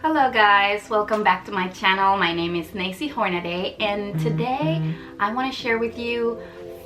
Hello guys, welcome back to my channel. My name is Nacy Hornaday, and today I want to share with you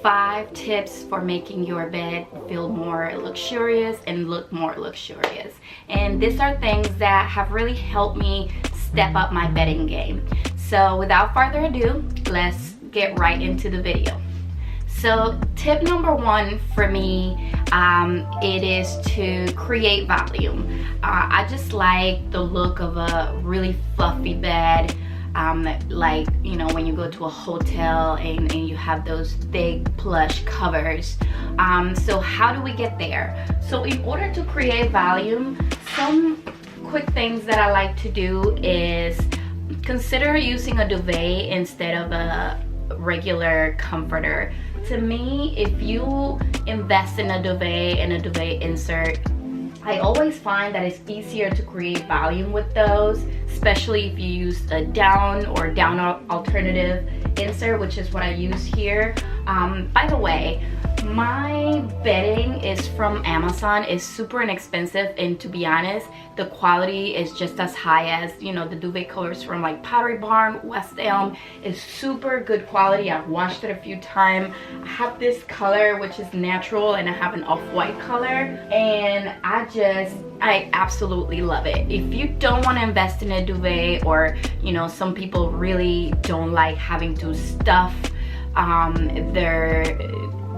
5 tips for making your bed feel more luxurious and look more luxurious. And these are things that have really helped me step up my bedding game. So without further ado, let's get right into the video. So tip number 1 for me, it is to create volume. I just like the look of a really fluffy bed, like, you know, when you go to a hotel and you have those thick plush covers. So how do we get there? So in order to create volume, some quick things that I like to do is consider using a duvet instead of a regular comforter. To me, if you invest in a duvet and a duvet insert, I always find that it's easier to create volume with those, especially if you use a down or down alternative insert, which is what I use here. By the way, my bedding is from Amazon. It's super inexpensive, and to be honest, the quality is just as high as, you know, the duvet covers from like Pottery Barn, West Elm. Is super good quality. I've washed it a few times. I have this color which is natural, and I have an off-white color, and I absolutely love it. If you don't want to invest in a duvet, or you know, some people really don't like having to stuff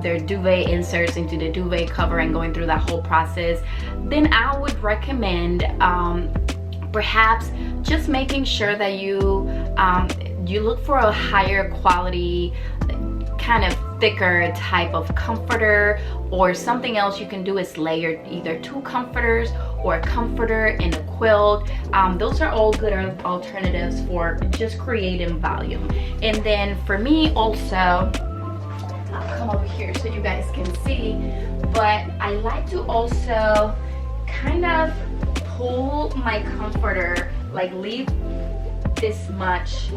their duvet inserts into the duvet cover and going through that whole process, then I would recommend perhaps just making sure that you look for a higher quality, kind of thicker type of comforter, or something else you can do is layer either 2 comforters or a comforter and a quilt. Those are all good alternatives for just creating volume. And then for me also, I'll come over here so you guys can see, but I like to also kind of pull my comforter, like leave this much,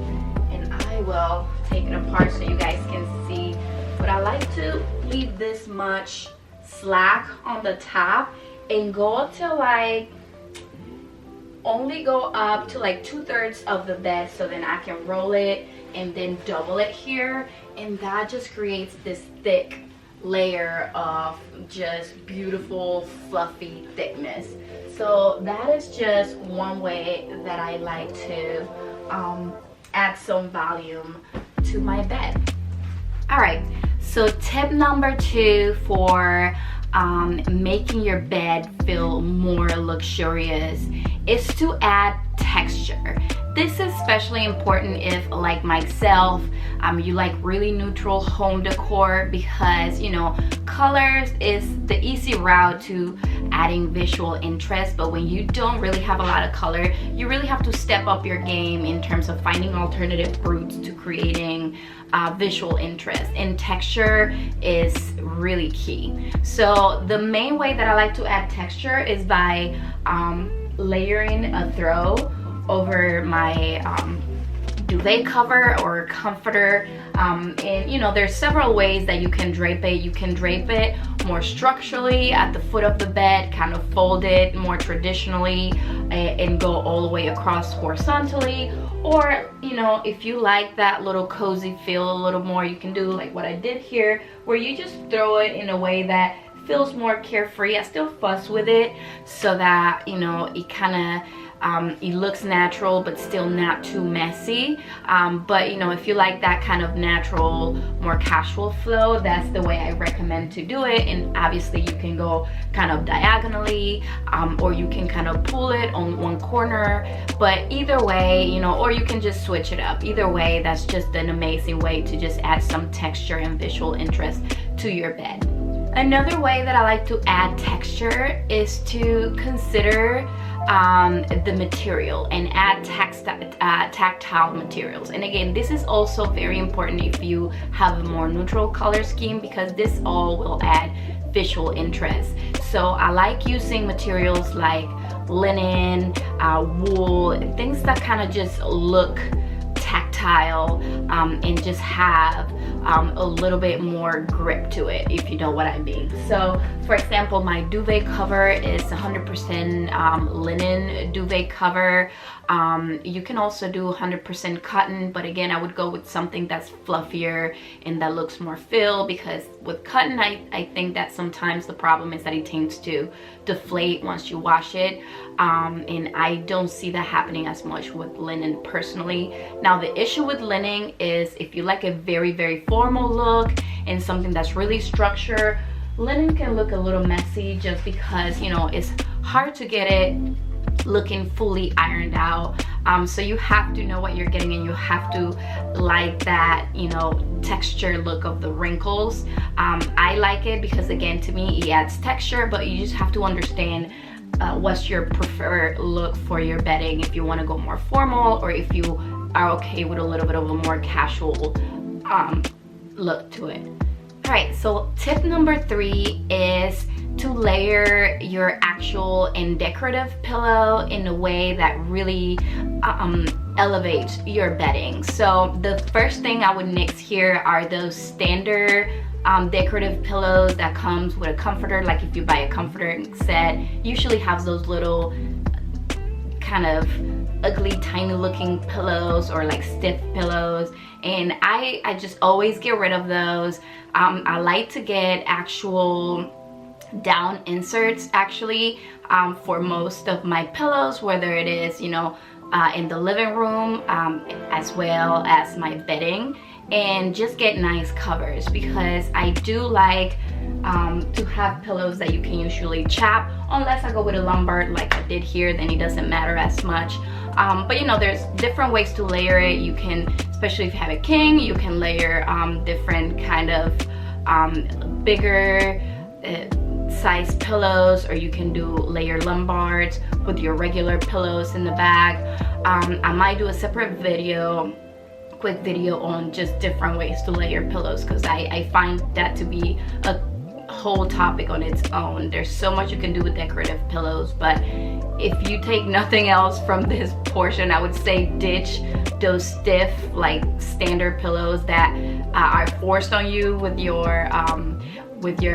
and I will take it apart so you guys can see, but I like to leave this much slack on the top and go to like, only go up to like 2/3 of the bed, so then I can roll it and then double it here, and that just creates this thick layer of just beautiful fluffy thickness. So that is just one way that I like to add some volume to my bed. All right, so tip number 2 for making your bed feel more luxurious is to add texture. This is especially important if, like myself, you like really neutral home decor, because, you know, colors is the easy route to adding visual interest, but when you don't really have a lot of color, you really have to step up your game in terms of finding alternative routes to creating visual interest, and texture is really key. So the main way that I like to add texture is by layering a throw over my duvet cover or comforter, and you know, there's several ways that you can drape it. You can drape it more structurally at the foot of the bed, kind of fold it more traditionally, and go all the way across horizontally. Or, you know, if you like that little cozy feel a little more, you can do like what I did here, where you just throw it in a way that feels more carefree. I still fuss with it so that, you know, it kind of it looks natural but still not too messy, but you know, if you like that kind of natural, more casual flow, that's the way I recommend to do it. And obviously you can go kind of diagonally, or you can kind of pull it on one corner, but either way, you know, or you can just switch it up. Either way, that's just an amazing way to just add some texture and visual interest to your bed. Another way that I like to add texture is to consider the material and add tactile materials. And again, this is also very important if you have a more neutral color scheme, because this all will add visual interest. So I like using materials like linen, wool, things that kind of just look tactile tactile and just have a little bit more grip to it, if you know what I mean. So for example, my duvet cover is 100% linen duvet cover. You can also do 100% cotton, but again, I would go with something that's fluffier and that looks more fill, because with cotton, I think that sometimes the problem is that it tends to deflate once you wash it, and I don't see that happening as much with linen personally. Now the issue with linen is if you like a very, very formal look and something that's really structured, linen can look a little messy just because, you know, it's hard to get it looking fully ironed out. So you have to know what you're getting, and you have to like that, you know, texture look of the wrinkles. I like it because, again, to me it adds texture, but you just have to understand what's your preferred look for your bedding, if you want to go more formal or if you are okay with a little bit of a more casual look to it. All right, so tip number 3 is to layer your actual and decorative pillow in a way that really elevates your bedding. So the first thing I would nix here are those standard decorative pillows that comes with a comforter. Like if you buy a comforter set, usually has those little kind of ugly tiny looking pillows or like stiff pillows, and I just always get rid of those. I like to get actual down inserts actually for most of my pillows, whether it is, you know, in the living room as well as my bedding, and just get nice covers, because I do like to have pillows that you can usually chap, unless I go with a lumbar like I did here, then it doesn't matter as much. But you know, there's different ways to layer it. You can, especially if you have a king, you can layer different kind of bigger size pillows, or you can do layer lumbars with your regular pillows in the bag. I might do a separate video, quick video on just different ways to layer pillows, because I find that to be a whole topic on its own. There's so much you can do with decorative pillows, but if you take nothing else from this portion, I would say ditch those stiff like standard pillows that are forced on you with your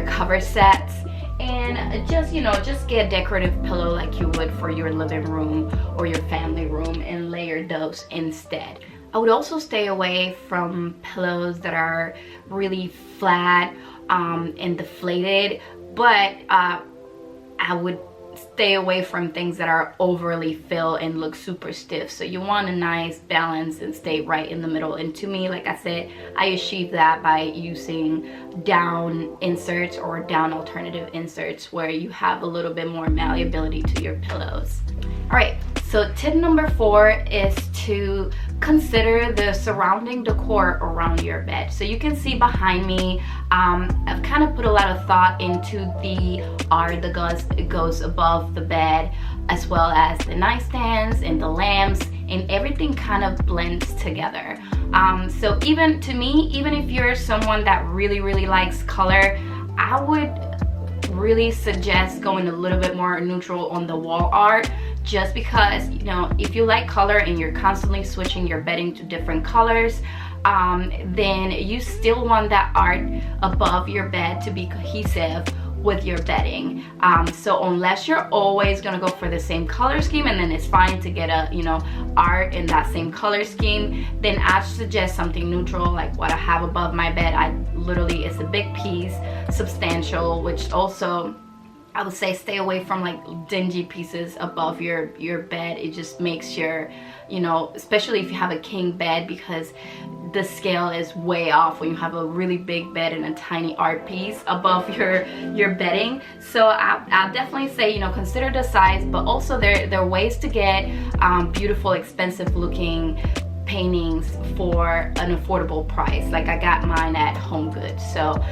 cover sets, and just, you know, just get a decorative pillow like you would for your living room or your family room and layer those instead. I would also stay away from pillows that are really flat and deflated, but I would stay away from things that are overly filled and look super stiff. So you want a nice balance and stay right in the middle. And to me, like I said, I achieve that by using down inserts or down alternative inserts where you have a little bit more malleability to your pillows. All right, so tip number 4 is to consider the surrounding decor around your bed. So you can see behind me, I've kind of put a lot of thought into the art that goes above the bed, as well as the nightstands and the lamps, and everything kind of blends together. So even to me, even if you're someone that really likes color, I would really suggest going a little bit more neutral on the wall art, just because, you know, if you like color and you're constantly switching your bedding to different colors, then you still want that art above your bed to be cohesive with your bedding. So unless you're always gonna go for the same color scheme, and then it's fine to get a, you know, art in that same color scheme, then I suggest something neutral like what I have above my bed. It's a big piece, substantial, which also I would say stay away from like dingy pieces above your bed. It just makes your, you know, especially if you have a king bed, because the scale is way off when you have a really big bed and a tiny art piece above your bedding. So I'll definitely say, you know, consider the size, but also there are ways to get beautiful, expensive looking paintings for an affordable price. Like I got mine at Home Goods. So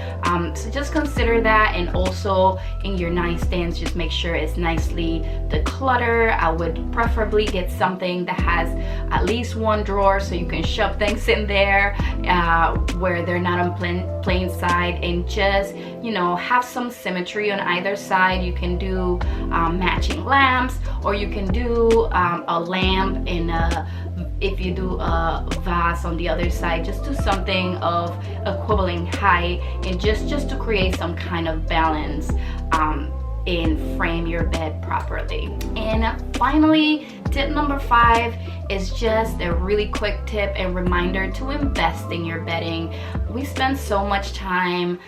just consider that, and also in your nightstands, just make sure it's nicely decluttered. I would preferably get something that has at least one drawer so you can shove things in there where they're not on plain side, and just, you know, have some symmetry on either side. You can do matching lamps, or you can do a lamp in a, if you do a vase on the other side. Just do something of equivalent height, and just to create some kind of balance and frame your bed properly. And finally, tip number 5 is just a really quick tip and reminder to invest in your bedding. We spend so much time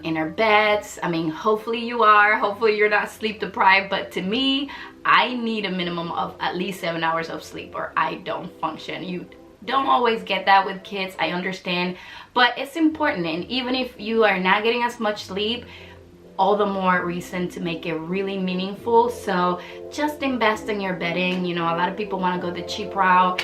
in our beds. I mean, hopefully you're not sleep deprived, but to me, I need a minimum of at least 7 hours of sleep or I don't function. You don't always get that with kids, I understand, but it's important. And even if you are not getting as much sleep, all the more reason to make it really meaningful. So just invest in your bedding. You know, a lot of people want to go the cheap route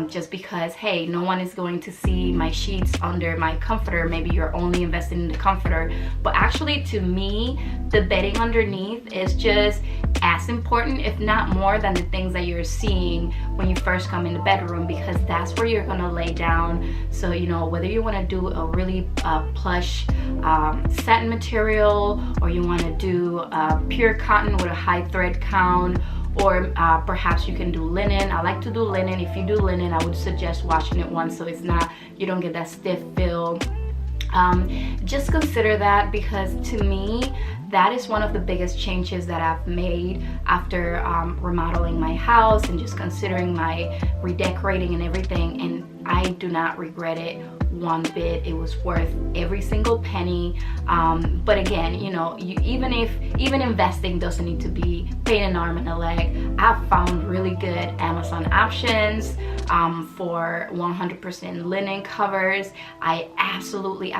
just because, hey, no one is going to see my sheets under my comforter. Maybe you're only investing in the comforter, but actually to me, the bedding underneath is just as important, if not more, than the things that you're seeing when you first come in the bedroom, because that's where you're gonna lay down. So, you know, whether you want to do a really plush satin material, or you want to do pure cotton with a high thread count, or perhaps you can do linen. I like to do linen. If you do linen, I would suggest washing it once so it's not, you don't get that stiff feel. Just consider that, because to me, that is one of the biggest changes that I've made after remodeling my house and just considering my redecorating and everything, and I do not regret it one bit. It was worth every single penny. But again, you know, even investing doesn't need to be paying an arm and a leg. I've found really good Amazon options for 100% linen covers. I absolutely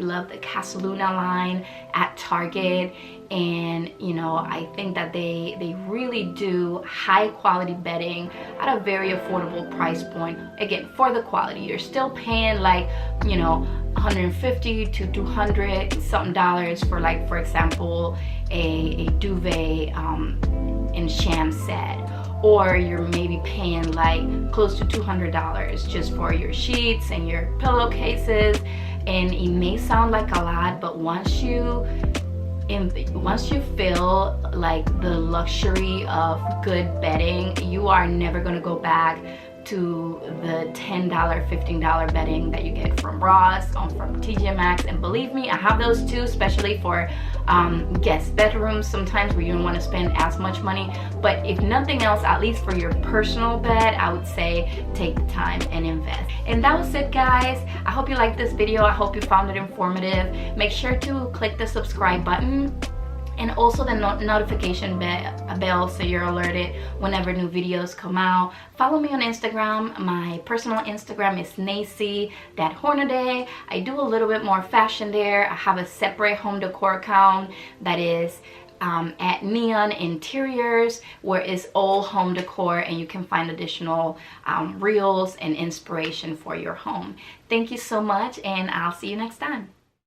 love the Casaluna line at Target, and you know, I think that they really do high quality bedding at a very affordable price point. Again, for the quality, you're still paying like, you know, $150 to $200 something dollars for, like, for example, a duvet and sham set, or you're maybe paying like close to $200 just for your sheets and your pillowcases. And it may sound like a lot, but once you feel like the luxury of good bedding, you are never going to go back to the $10, $15 bedding that you get from Ross, from TJ Maxx. And believe me, I have those too, especially for guest bedrooms sometimes where you don't want to spend as much money. But if nothing else, at least for your personal bed, I would say take the time and invest. And that was it, guys. I hope you liked this video. I hope you found it informative. Make sure to click the subscribe button and also the notification bell so you're alerted whenever new videos come out. Follow me on Instagram. My personal Instagram is Nacy.Hornaday. I do a little bit more fashion there. I have a separate home decor account that is at Neon Interiors, where it's all home decor, and you can find additional reels and inspiration for your home. Thank you so much, and I'll see you next time.